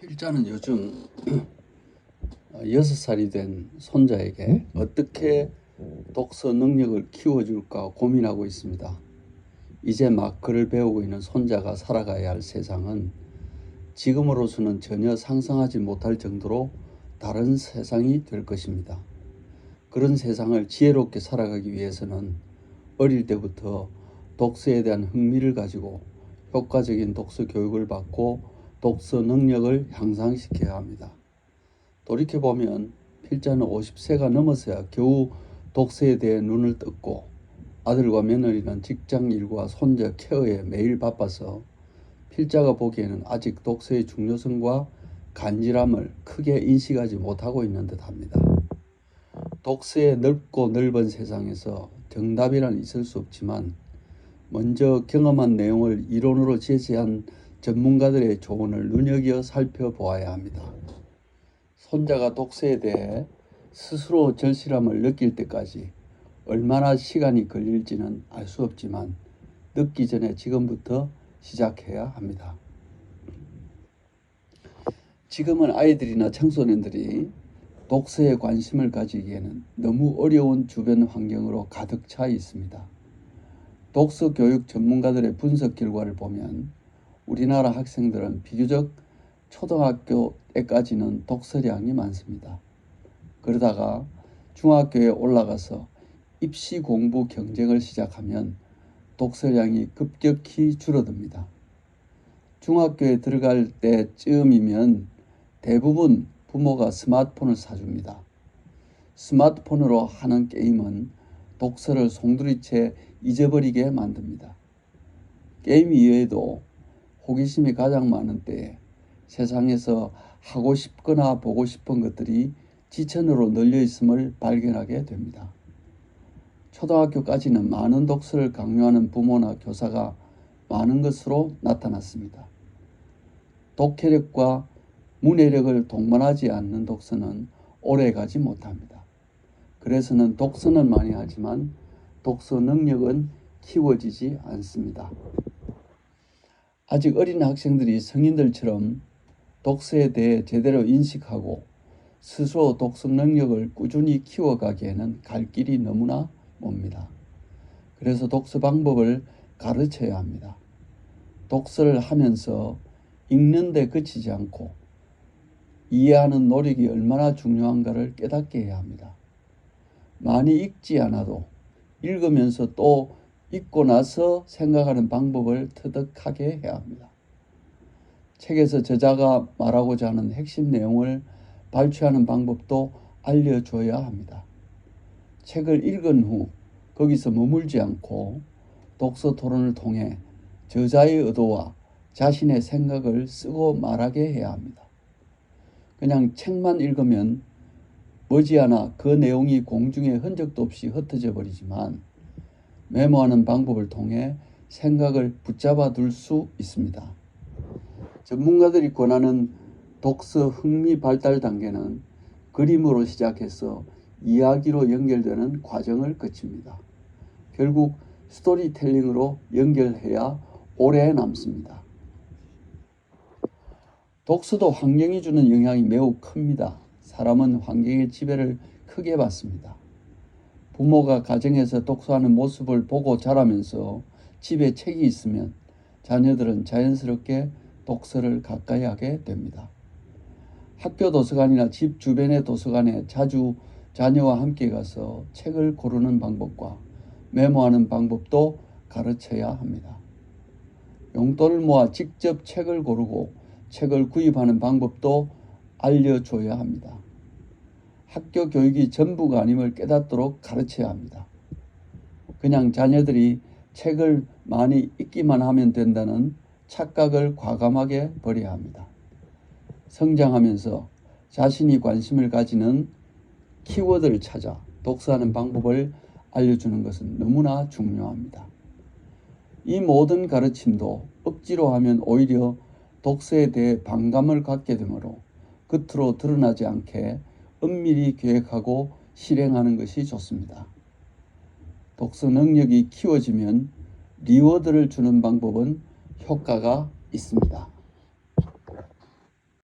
필자는 요즘 6살이 된 손자에게 어떻게 독서 능력을 키워줄까 고민하고 있습니다. 이제 막 글을 배우고 있는 손자가 살아가야 할 세상은 지금으로서는 전혀 상상하지 못할 정도로 다른 세상이 될 것입니다. 그런 세상을 지혜롭게 살아가기 위해서는 어릴 때부터 독서에 대한 흥미를 가지고 효과적인 독서 교육을 받고 독서 능력을 향상시켜야 합니다. 돌이켜보면 필자는 50세가 넘어서야 겨우 독서에 대해 눈을 떴고 아들과 며느리는 직장 일과 손자 케어에 매일 바빠서 필자가 보기에는 아직 독서의 중요성과 간절함을 크게 인식하지 못하고 있는 듯합니다. 독서의 넓고 넓은 세상에서 정답이란 있을 수 없지만 먼저 경험한 내용을 이론으로 제시한 전문가들의 조언을 눈여겨 살펴보아야 합니다. 손자가 독서에 대해 스스로 절실함을 느낄 때까지 얼마나 시간이 걸릴지는 알 수 없지만 늦기 전에 지금부터 시작해야 합니다. 지금은 아이들이나 청소년들이 독서에 관심을 가지기에는 너무 어려운 주변 환경으로 가득 차 있습니다. 독서 교육 전문가들의 분석 결과를 보면 우리나라 학생들은 비교적 초등학교 때까지는 독서량이 많습니다. 그러다가 중학교에 올라가서 입시 공부 경쟁을 시작하면 독서량이 급격히 줄어듭니다. 중학교에 들어갈 때쯤이면 대부분 부모가 스마트폰을 사줍니다. 스마트폰으로 하는 게임은 독서를 송두리째 잊어버리게 만듭니다. 게임 이외에도 호기심이 가장 많은 때에 세상에서 하고 싶거나 보고 싶은 것들이 지천으로 널려 있음을 발견하게 됩니다. 초등학교까지는 많은 독서를 강요하는 부모나 교사가 많은 것으로 나타났습니다. 독해력과 문해력을 동반하지 않는 독서는 오래 가지 못합니다. 그래서는 독서는 많이 하지만 독서 능력은 키워지지 않습니다. 아직 어린 학생들이 성인들처럼 독서에 대해 제대로 인식하고 스스로 독서 능력을 꾸준히 키워가기에는 갈 길이 너무나 멉니다. 그래서 독서 방법을 가르쳐야 합니다. 독서를 하면서 읽는 데 그치지 않고 이해하는 노력이 얼마나 중요한가를 깨닫게 해야 합니다. 많이 읽지 않아도 읽으면서 또 읽고 나서 생각하는 방법을 터득하게 해야 합니다. 책에서 저자가 말하고자 하는 핵심 내용을 발췌하는 방법도 알려줘야 합니다. 책을 읽은 후 거기서 머물지 않고 독서 토론을 통해 저자의 의도와 자신의 생각을 쓰고 말하게 해야 합니다. 그냥 책만 읽으면 머지않아 그 내용이 공중에 흔적도 없이 흩어져 버리지만 메모하는 방법을 통해 생각을 붙잡아 둘 수 있습니다. 전문가들이 권하는 독서 흥미 발달 단계는 그림으로 시작해서 이야기로 연결되는 과정을 거칩니다. 결국 스토리텔링으로 연결해야 오래 남습니다. 독서도 환경이 주는 영향이 매우 큽니다. 사람은 환경의 지배를 크게 받습니다. 부모가 가정에서 독서하는 모습을 보고 자라면서 집에 책이 있으면 자녀들은 자연스럽게 독서를 가까이 하게 됩니다. 학교 도서관이나 집 주변의 도서관에 자주 자녀와 함께 가서 책을 고르는 방법과 메모하는 방법도 가르쳐야 합니다. 용돈을 모아 직접 책을 고르고 책을 구입하는 방법도 알려줘야 합니다. 학교 교육이 전부가 아님을 깨닫도록 가르쳐야 합니다. 그냥 자녀들이 책을 많이 읽기만 하면 된다는 착각을 과감하게 버려야 합니다. 성장하면서 자신이 관심을 가지는 키워드를 찾아 독서하는 방법을 알려주는 것은 너무나 중요합니다. 이 모든 가르침도 억지로 하면 오히려 독서에 대해 반감을 갖게 되므로 겉으로 드러나지 않게 은밀히 계획하고 실행하는 것이 좋습니다. 독서 능력이 키워지면 리워드를 주는 방법은 효과가 있습니다.